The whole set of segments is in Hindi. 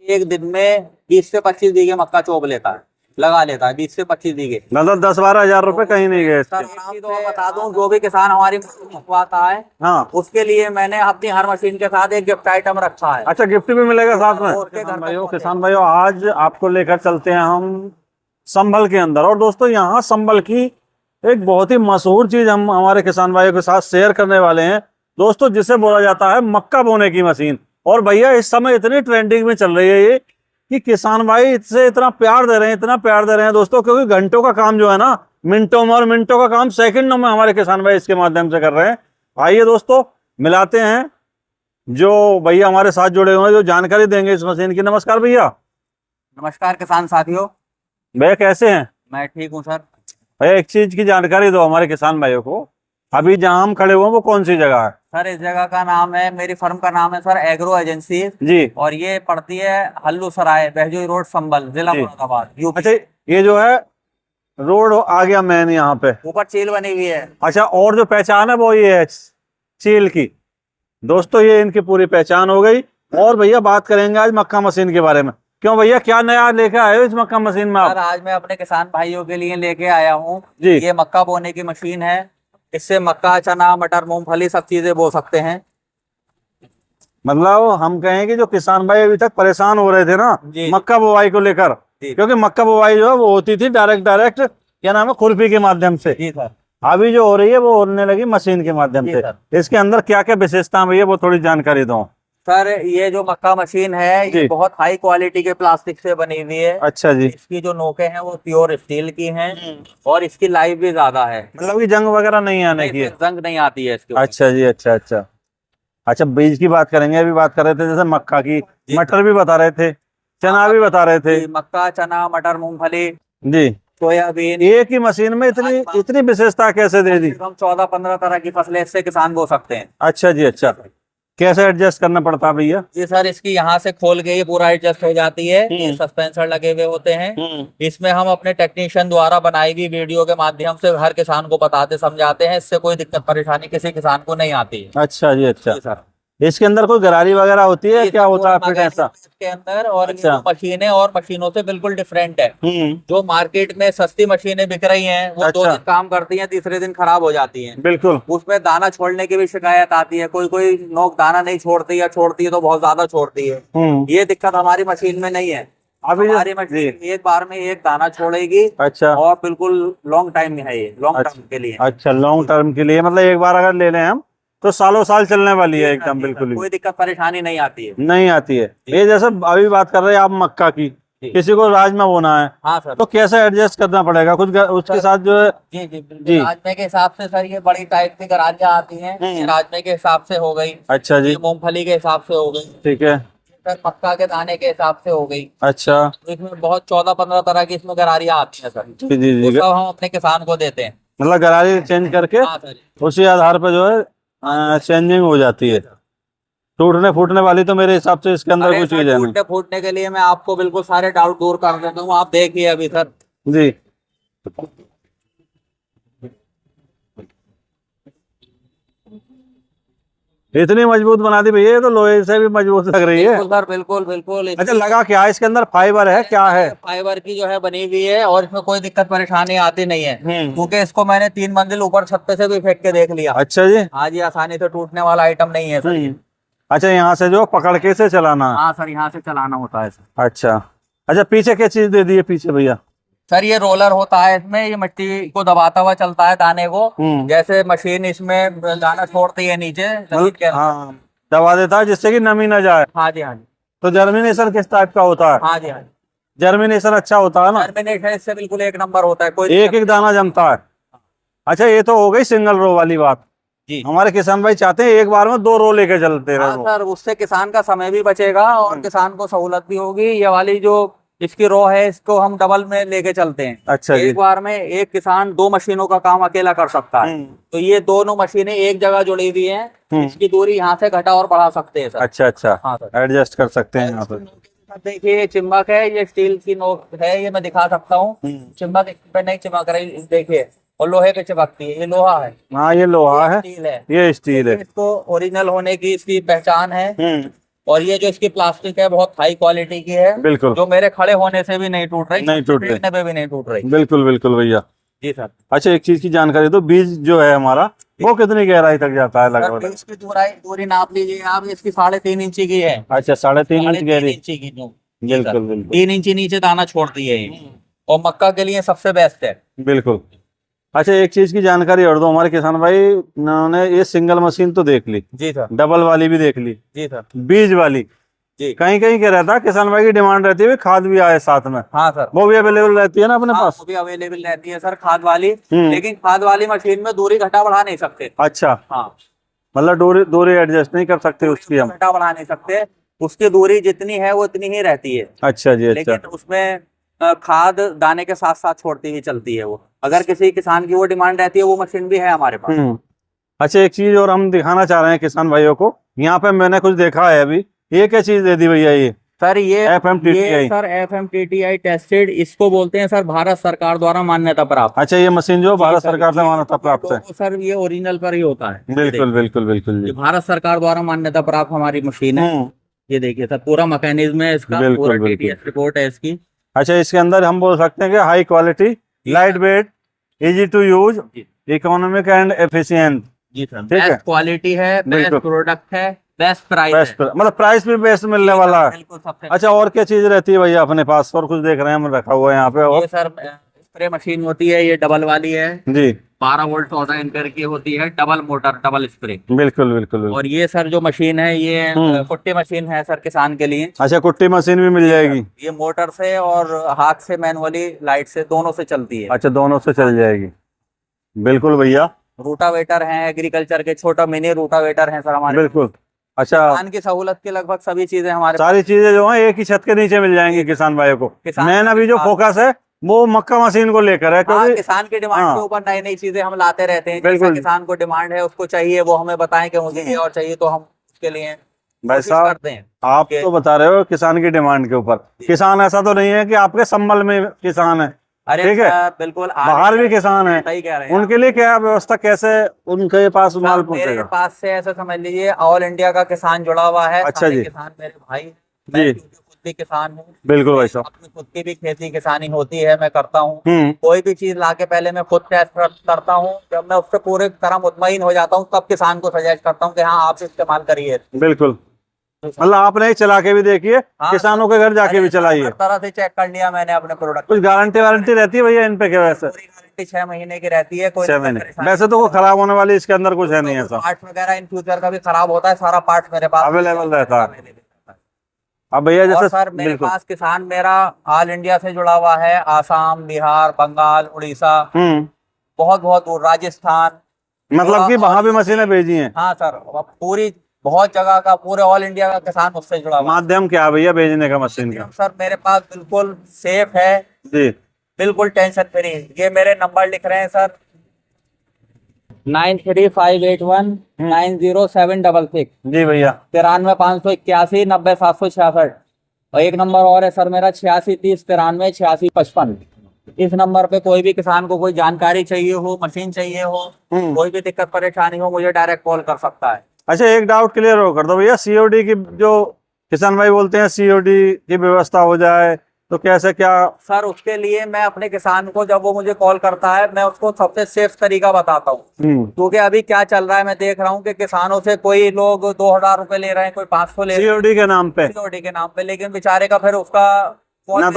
एक दिन में 20 से 25 बीघे मक्का चौब लेता है, लगा लेता है 20 से 25 बीघे। मतलब 10-12 हजार रुपए कहीं नहीं गए इसके। सर तो बता दूं, जो भी किसान हमारी मंगवाता है हाँ, उसके लिए मैंने अपनी हर मशीन के साथ एक गिफ्ट आइटम रखा है। अच्छा गिफ्ट भी मिलेगा साथ में। और किसान भाइयों आज आपको लेकर चलते हैं हम संभल के अंदर। और दोस्तों यहाँ संभल की एक बहुत ही मशहूर चीज हम हमारे किसान भाइयों के साथ शेयर करने वाले हैं दोस्तों, जिसे बोला जाता है मक्का बोने की मशीन। और भैया इस समय इतनी ट्रेंडिंग में चल रही है ये कि किसान भाई इससे इतना प्यार दे रहे हैं, इतना प्यार दे रहे हैं दोस्तों, क्योंकि घंटों का काम जो है ना मिनटों में, और मिनटों का काम सेकंडों में हमारे किसान भाई इसके माध्यम से कर रहे हैं। आइए दोस्तों मिलाते हैं जो भैया हमारे साथ जुड़े हुए हैं, जो जानकारी देंगे इस मशीन की। नमस्कार भैया। नमस्कार किसान साथियों। भैया कैसे हैं? मैं ठीक हूँ सर। भैया एक चीज की जानकारी दो हमारे किसान भाइयों को, अभी जहां हम खड़े हुए हैं वो कौन सी जगह है? सर इस जगह का नाम है, मेरी फर्म का नाम है सर एग्रो एजेंसी जी। और ये पड़ती है हल्लू सराय, बहजोई रोड, संभल, जिला मुरादाबाद, यूपी। अच्छा ये जो है रोड आ गया मेन यहाँ पे, ऊपर चील बनी हुई है। अच्छा और जो पहचान है वो ये है चील की। दोस्तों ये इनकी पूरी पहचान हो गई। और भैया बात करेंगे आज मक्का मशीन के बारे में। क्यों भैया क्या नया लेके आए हो इस मक्का मशीन में आप? सर आज मैं अपने किसान भाइयों के लिए लेके आया हूँ जी। ये मक्का बोने की मशीन है। इससे मक्का, चना, मटर, मूंगफली सब चीजें बो सकते हैं। मतलब हम कहें कि जो किसान भाई अभी तक परेशान हो रहे थे ना मक्का बुवाई को लेकर, क्योंकि मक्का बुवाई जो है वो होती थी डायरेक्ट क्या नाम है खुरपी के माध्यम से। जी सर। अभी जो हो रही है वो होने लगी मशीन के माध्यम से। इसके अंदर क्या क्या विशेषता है भैया वो थोड़ी जानकारी दो। सर ये जो मक्का मशीन है ये बहुत हाई क्वालिटी के प्लास्टिक से बनी हुई है। अच्छा जी। इसकी जो नोकें हैं वो प्योर स्टील की हैं और इसकी लाइफ भी ज्यादा है। मतलब कि जंग वगैरह नहीं आने की है? जंग नहीं आती है इसके। अच्छा जी, अच्छा बीज की बात करेंगे। अभी बात कर रहे थे जैसे मक्का की, मटर भी बता रहे थे, चना भी बता रहे थे। मक्का, चना, मटर, मूंगफली जी, सोयाबीन, एक ही मशीन में इतनी विशेषता कैसे दे दी? हम 14-15 तरह की फसलें इससे किसान बो सकते हैं। अच्छा जी, अच्छा कैसे एडजस्ट करना पड़ता है भैया? जी सर इसकी यहाँ से खोल के ये पूरा एडजस्ट हो जाती है। ये सस्पेंसर लगे हुए होते हैं। इसमें हम अपने टेक्नीशियन द्वारा बनाई गई वीडियो के माध्यम से हर किसान को बताते समझाते हैं। इससे कोई दिक्कत परेशानी किसी किसान को नहीं आती है। अच्छा जी, अच्छा जी सर। इसके अंदर कोई गरारी वगैरह होती है? क्या होता है फिर ऐसा इसके अंदर? और अच्छा। मशीनें और मशीनों से बिल्कुल डिफरेंट है। जो मार्केट में सस्ती मशीनें बिक रही हैं वो 2 दिन काम करती हैं, तीसरे दिन खराब हो जाती हैं। बिल्कुल। उसमें दाना छोड़ने की भी शिकायत आती है। कोई नोक दाना नहीं छोड़ती या छोड़ती है तो बहुत ज्यादा छोड़ती है। ये दिक्कत हमारी मशीन में नहीं है। अभी हमारी मशीन एक बार में एक दाना छोड़ेगी। अच्छा। और बिल्कुल लॉन्ग टाइम में है ये, लॉन्ग टर्म के लिए। अच्छा लॉन्ग टर्म के लिए, मतलब एक बार अगर ले लें हम तो सालों साल चलने वाली है एकदम। बिल्कुल कोई दिक्कत परेशानी नहीं आती है। नहीं आती है। ये जैसे अभी बात कर रहे हैं आप मक्का की, किसी को राजमा बोना है हाँ सर, तो कैसे एडजस्ट करना पड़ेगा कुछ उसके साथ जो है? जी जी राजमे के हिसाब से सर ये बड़ी टाइप की गरारियां आती हैं। राजमे के हिसाब से हो गई। अच्छा जी। मूंगफली के हिसाब से हो गई। ठीक है सर। मक्का के दाने के हिसाब से हो गई। अच्छा। तो इसमें बहुत 14-15 तरह की इसमें गरारियां आती हैं सर। जी जी। सब हम अपने किसान को देते हैं। मतलब गरारी चेंज करके उसी आधार पर जो है चेंजिंग हो जाती है। टूटने फूटने वाली तो मेरे हिसाब से इसके अंदर कोई चीज है नहीं। टूटने फूटने के लिए मैं आपको बिल्कुल सारे डाउट दूर कर देता हूँ। आप देखिए अभी सर। जी इतनी मजबूत बना दी भैया, ये तो लोहे से भी मजबूत लग रही है। बिल्कुल सर, बिल्कुल बिल्कुल। अच्छा लगा क्या है इसके अंदर? फाइबर है क्या है? फाइबर की जो है बनी हुई है और इसमें कोई दिक्कत परेशानी आती नहीं है क्योंकि इसको मैंने 3 मंजिल ऊपर छत पे से भी फेंक के देख लिया। अच्छा जी। हाँ जी, आसानी से टूटने वाला आइटम नहीं है सर। अच्छा यहाँ से जो पकड़ के से चलाना है? हाँ सर, यहाँ से चलाना होता है सर। अच्छा पीछे क्या चीज दे दी है पीछे भैया? सर ये रोलर होता है, इसमें ये मिट्टी को दबाता हुआ चलता है दाने को। जैसे मशीन इसमें दाना छोड़ती है नीचे हाँ दबा देता है जिससे कि नमी ना जाए। हाँ जी, हाँ जी। तो जर्मिनेशन किस टाइप का होता है? हाँ जी, हाँ जी। जर्मिनेशन अच्छा होता है ना? जर्मिनेशन इससे बिल्कुल 1 नंबर होता है। कोई एक दाना जमता है। अच्छा ये तो हो गई सिंगल रो वाली बात जी। हमारे किसान भाई चाहते हैं एक बार में 2 रो लेके चलते रहो। सर उससे किसान का समय भी बचेगा और किसान को सहूलत भी होगी। ये वाली जो इसकी रो है इसको हम डबल में लेके चलते हैं। अच्छा एक बार में एक किसान 2 मशीनों का काम अकेला कर सकता है। तो ये दोनों मशीनें एक जगह जुड़ी हुई हैं। इसकी दूरी यहाँ से घटा और बढ़ा सकते हैं सर। अच्छा हाँ सर, एडजस्ट कर सकते हैं यहाँ पर। देखिए ये चिम्बक है, ये स्टील की नोक है, ये मैं दिखा सकता हूँ। चिम्बक पे नहीं चिमक रही, देखिए, और लोहे पे चिपकती है। ये लोहा है। हाँ ये लोहा है, स्टील है, ये स्टील है। इसको ओरिजिनल होने की इसकी पहचान है। और ये जो इसकी प्लास्टिक है बहुत हाई क्वालिटी की है, बिल्कुल, जो मेरे खड़े होने से भी नहीं टूट रही, नहीं टूट रही, पे भी नहीं टूट रही। बिल्कुल बिल्कुल भैया। जी सर। अच्छा एक चीज की जानकारी दो, बीज जो है हमारा वो कितनी गहराई तक जाता है लगभग? इसकी दूरी नाप लीजिए आप, इसकी 3.5 इंची की है। अच्छा 3.5 इंच गहरी। इंची की जो, बिल्कुल बिल्कुल 3 इंची नीचे दाना छोड़ती है ये, और मक्का के लिए सबसे बेस्ट है। बिल्कुल। अच्छा एक चीज की जानकारी और दो हमारे किसान भाई, उन्होंने ये सिंगल मशीन तो देख ली, जी सर, डबल वाली भी देख ली, जी सर, बीज वाली, जी, कहीं कहीं क्या रहता है किसान भाई की डिमांड रहती है खाद भी आए साथ में, हाँ सर, वो भी अवेलेबल रहती है ना अपने पास? वो भी अवेलेबल रहती है सर खाद वाली, लेकिन खाद वाली मशीन में दूरी घटा बढ़ा नहीं सकते। अच्छा, हाँ, मतलब दूरी दूरी एडजस्ट नहीं कर सकते उसकी हम? घटा बढ़ा नहीं सकते, उसकी दूरी जितनी है वो इतनी ही रहती है। अच्छा जी, अच्छा। लेकिन उसमें खाद दाने के साथ साथ छोड़ती ही चलती है वो, अगर किसी किसान की वो डिमांड रहती है, वो मशीन भी है हमारे पास। अच्छा एक चीज और हम दिखाना चाह रहे हैं किसान भाइयों को, यहाँ पे मैंने कुछ देखा है अभी, ये क्या चीज दे दी भैया? ये सर ये FMTTI, सर FMTTI टेस्टेड, इसको बोलते हैं सर भारत सरकार द्वारा मान्यता प्राप्त। अच्छा ये मशीन जो भारत सरकार से मान्यता प्राप्त है? तो सर ये ओरिजिनल पर ही होता है। बिल्कुल बिल्कुल बिल्कुल जी, ये भारत सरकार द्वारा मान्यता प्राप्त हमारी मशीन है। ये देखिए सर पूरा मैकेनिज्म है इसका, पूरा TTS रिपोर्ट है इसकी। अच्छा इसके अंदर हम बोल सकते हैं कि high quality, light weight, easy to use, economic and efficient. जी सर, बेस्ट क्वालिटी है, बेस्ट प्रोडक्ट है, बेस्ट प्राइस, मतलब प्राइस भी बेस्ट मिलने वाला है। बिल्कुल सबसे। अच्छा और क्या चीज रहती है भैया अपने पास? और कुछ देख रहे हैं हम रखा हुआ है यहाँ पे? और ये सर स्प्रे मशीन होती है, ये डबल वाली है जी, 12 वोल्ट 14 एम्पीयर की होती है, डबल मोटर डबल स्प्रे। बिल्कुल बिल्कुल। और ये सर जो मशीन है ये कुट्टी मशीन है सर किसान के लिए। अच्छा कुट्टी मशीन भी मिल जाएगी? ये मोटर से और हाथ से मैनुअली लाइट से दोनों से चलती है। अच्छा दोनों से चल जाएगी, बिल्कुल भैया। रूटावेटर हैं एग्रीकल्चर के, छोटा मिनी रूटावेटर हैं सर हमारे। बिल्कुल। अच्छा किसान की सहूलत की लगभग सभी चीजें हमारे, सारी चीजें जो है एक ही छत के नीचे मिल जाएंगी किसान भाइयों को। मैन अभी जो फोकस है वो मक्का मशीन को लेकर है, क्योंकि किसान की डिमांड के ऊपर नई नई चीजें हम लाते रहते हैं। जैसा किसान को डिमांड है, उसको चाहिए, वो हमें बताएं कि मुझे ये और चाहिए, तो हम उसके लिए भाई साहब करते हैं। आप तो बता रहे हो किसान की डिमांड के ऊपर, किसान ऐसा तो नहीं है कि आपके संबल में किसान है, अरे ठीक है, बिल्कुल बाहर भी किसान है, सही कह रहे हैं। उनके लिए क्या व्यवस्था, कैसे उनके पास माल पहुंचेगा? मेरे पास से ऐसा समझ लीजिए ऑल इंडिया का किसान जुड़ा हुआ है। अच्छा जी, किसान मेरे भाई जी, खुद भी किसान हूँ। बिल्कुल भाई साहब, अपनी खुद की भी खेती किसानी होती है, मैं करता हूँ। कोई भी चीज लाके पहले मैं खुद टेस्ट करता हूँ, जब मैं उससे पूरे तरह मुतमईन हो जाता हूँ तब किसान को सजेस्ट करता हूँ कि हाँ आप इस्तेमाल करिए। बिल्कुल, मतलब आपने चला के भी देखिए, किसानों के घर जाके भी चलाइए, हर तरह से चेक कर लिया मैंने अपने प्रोडक्ट। कुछ गारंटी वारंटी रहती है भैया इन पे? क्या वैसे पूरी गारंटी 6 महीने की रहती है। कोई 6 महीने? वैसे तो वो खराब होने वाली इसके अंदर कुछ है नहीं ऐसा? पार्ट वगैरह इन फ्यूचर का भी खराब होता है, सारा पार्ट मेरे पास अवेलेबल रहता है। अब भैया जैसे सर मेरे पास किसान मेरा ऑल इंडिया से जुड़ा हुआ है, आसाम, बिहार, बंगाल, उड़ीसा, बहुत बहुत दूर, राजस्थान, मतलब कि वहां भी मशीनें भेजी हैं? हाँ सर, पूरी बहुत जगह का, पूरे ऑल इंडिया का किसान उससे जुड़ा हुआ। माध्यम क्या भैया भेजने का मशीन का? सर मेरे पास बिल्कुल सेफ है जी, बिल्कुल टेंशन फ्री। ये मेरे नंबर लिख रहे हैं सर, 9358190766। जी भैया, 93,581,90,766। और एक नंबर और है सर मेरा 8630938655। इस नंबर पे कोई भी किसान को कोई जानकारी चाहिए हो, मशीन चाहिए हो, कोई भी दिक्कत परेशानी हो, मुझे डायरेक्ट कॉल कर सकता है। अच्छा एक डाउट क्लियर हो कर दो भैया, COD की जो किसान भाई बोलते हैं COD की व्यवस्था हो जाए तो कैसे क्या? सर उसके लिए मैं अपने किसान को, जब वो मुझे कॉल करता है, मैं उसको सबसे सेफ तरीका बताता हूँ। क्योंकि अभी क्या चल रहा है, मैं देख रहा हूँ कि किसानों से कोई लोग 2000 रुपए ले रहे हैं, कोई 500 ले रहे हैं COD के नाम पे, लेकिन बेचारे का फिर उसका ना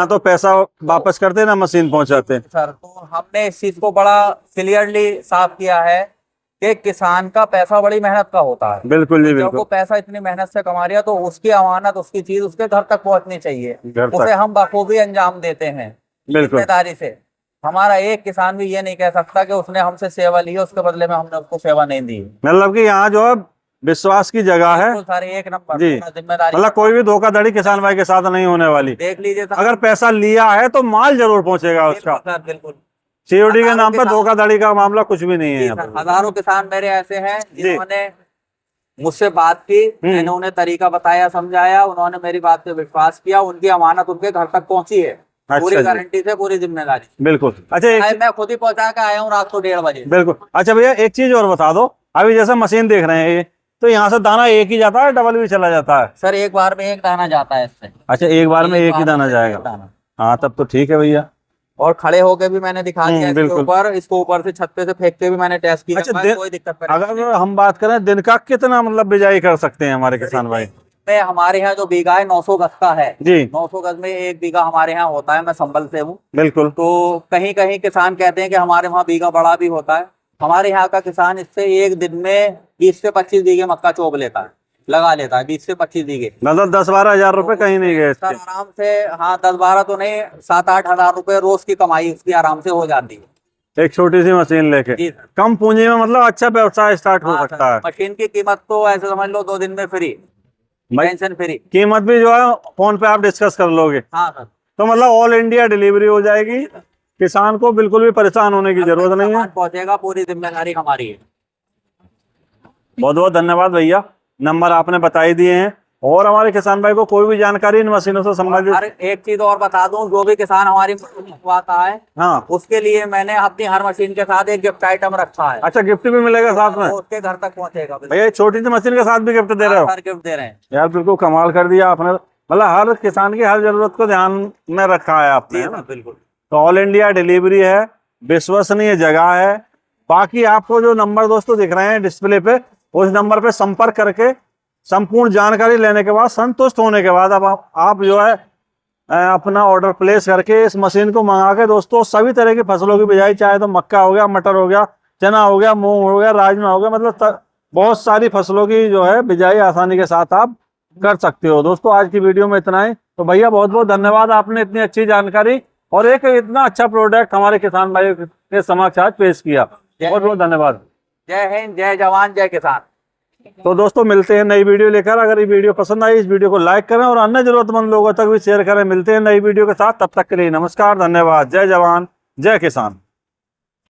तो पैसा वापस करते ना मशीन पहुंचाते। सर तो हमने इस चीज को बड़ा क्लियरली साफ किया है कि किसान का पैसा बड़ी मेहनत का होता है। बिल्कुल जी, बिल्कुल। जब वो पैसा इतनी मेहनत से कमा रहा है तो उसकी अमानत, उसकी चीज उसके घर तक पहुंचनी चाहिए, उसे हम बखूबी अंजाम देते हैं जिम्मेदारी से। हमारा एक किसान भी ये नहीं कह सकता कि उसने हमसे सेवा ली है, उसके बदले में हमने उसको सेवा नहीं दी। मतलब कि यहाँ जो है विश्वास की जगह है सारी एक नंबर जी, जिम्मेदारी, मतलब कोई भी धोखाधड़ी किसान भाई के साथ नहीं होने वाली। देख लीजिए, अगर पैसा लिया है तो माल जरूर पहुंचेगा उसका। बिल्कुल COD के नाम पर धोखाधड़ी का मामला कुछ भी नहीं है। हजारों किसान मेरे ऐसे हैं जिन्होंने मुझसे बात की, मैंने उन्हें तरीका बताया, समझाया, उन्होंने मेरी बात पे विश्वास किया, उनकी अमानत उनके घर तक पहुंची है। पूरी गारंटी से, पूरी जिम्मेदारी। बिल्कुल। अच्छा मैं खुद ही पहुंचा के आया हूँ रात को 1:30 बजे। बिल्कुल। अच्छा भैया एक चीज और बता दो, अभी जैसे मशीन देख रहे हैं तो यहाँ से दाना एक ही जाता है, डबल भी चला जाता है? सर एक बार में एक दाना जाता है इससे। अच्छा, एक बार में एक ही दाना जाएगा। हाँ, तब तो ठीक है भैया। और खड़े होके भी मैंने दिखा दिया इसके बिल्कुल। ऊपर, इसको ऊपर से छत पे से फेंक के भी मैंने टेस्ट किया। अच्छा, कोई दिक्कत अगर हम बात करें दिन का कितना मतलब बिजाई कर सकते हैं हमारे किसान भाई? में हमारे यहाँ जो बीघा है 900 गज का है जी। 900 गज में एक बीघा हमारे यहाँ होता है। मैं संभल से हूँ। बिल्कुल। तो कहीं कहीं किसान कहते हैं कि हमारे वहाँ बीघा बड़ा भी होता है। हमारे यहाँ का किसान इससे एक दिन में 20 से 25 बीघे मक्का चोप लेता है, लगा लेता है 20 से 25 बीघे। मतलब 10-12 हजार रुपए कहीं नहीं गए सर आराम से। हाँ, 10-12 तो नहीं, 7-8 हजार रुपए रोज की कमाई उसकी आराम से हो जाती है, एक छोटी सी मशीन लेके। जी। कम पूंजी में मतलब अच्छा व्यवसाय स्टार्ट हो हाँ, सकता है। मशीन की कीमत तो ऐसे समझ लो 2 दिन में फ्री, टेंशन फ्री। कीमत भी जो है फोन पे आप डिस्कस कर लोगे। हाँ सर। तो मतलब ऑल इंडिया डिलीवरी हो जाएगी, किसान को बिल्कुल भी परेशान होने की जरूरत नहीं है। पहुंचेगा, पूरी जिम्मेदारी हमारी है। बहुत बहुत धन्यवाद भैया, नंबर आपने बता ही दिए हैं। और हमारे किसान भाई को कोई भी जानकारी इन मशीनों से संबंधित। हर एक चीज और बता दूं, जो भी किसान हमारी मशीन मंगवाता है, हाँ, उसके लिए मैंने अपनी हर मशीन के साथ एक गिफ्ट आइटम रखा है। अच्छा, गिफ्ट भी मिलेगा साथ में? उसके घर तक पहुंचेगा। भैया छोटी सी मशीन के साथ भी गिफ्ट दे रहे हो? सर गिफ्ट दे रहे हैं यार, बिल्कुल कमाल कर दिया आपने। मतलब हर किसान की हर जरूरत को ध्यान में रखा है आपने, है ना? बिल्कुल। तो ऑल इंडिया डिलीवरी है, विश्वसनीय जगह है। बाकी आपको जो नंबर दोस्तों दिख रहे हैं डिस्प्ले पे, उस नंबर पे संपर्क करके संपूर्ण जानकारी लेने के बाद, संतुष्ट होने के बाद अब आप जो है अपना ऑर्डर प्लेस करके इस मशीन को मंगा के दोस्तों सभी तरह की फसलों की बिजाई, चाहे तो मक्का हो गया, मटर हो गया, चना हो गया, मूंग हो गया, राजमा हो गया, मतलब बहुत सारी फसलों की जो है बिजाई आसानी के साथ आप कर सकते हो। दोस्तों आज की वीडियो में इतना ही। तो भैया बहुत बहुत धन्यवाद, आपने इतनी अच्छी जानकारी और एक इतना अच्छा प्रोडक्ट हमारे किसान भाइयों के समक्ष आज पेश किया। बहुत बहुत धन्यवाद। जय हिंद, जय जवान, जय किसान। तो दोस्तों मिलते हैं नई वीडियो लेकर। अगर ये वीडियो पसंद आई, इस वीडियो को लाइक करें और अन्य जरूरतमंद लोगों तक भी शेयर करें। मिलते हैं नई वीडियो के साथ, तब तक के लिए नमस्कार, धन्यवाद, जय जवान, जय किसान।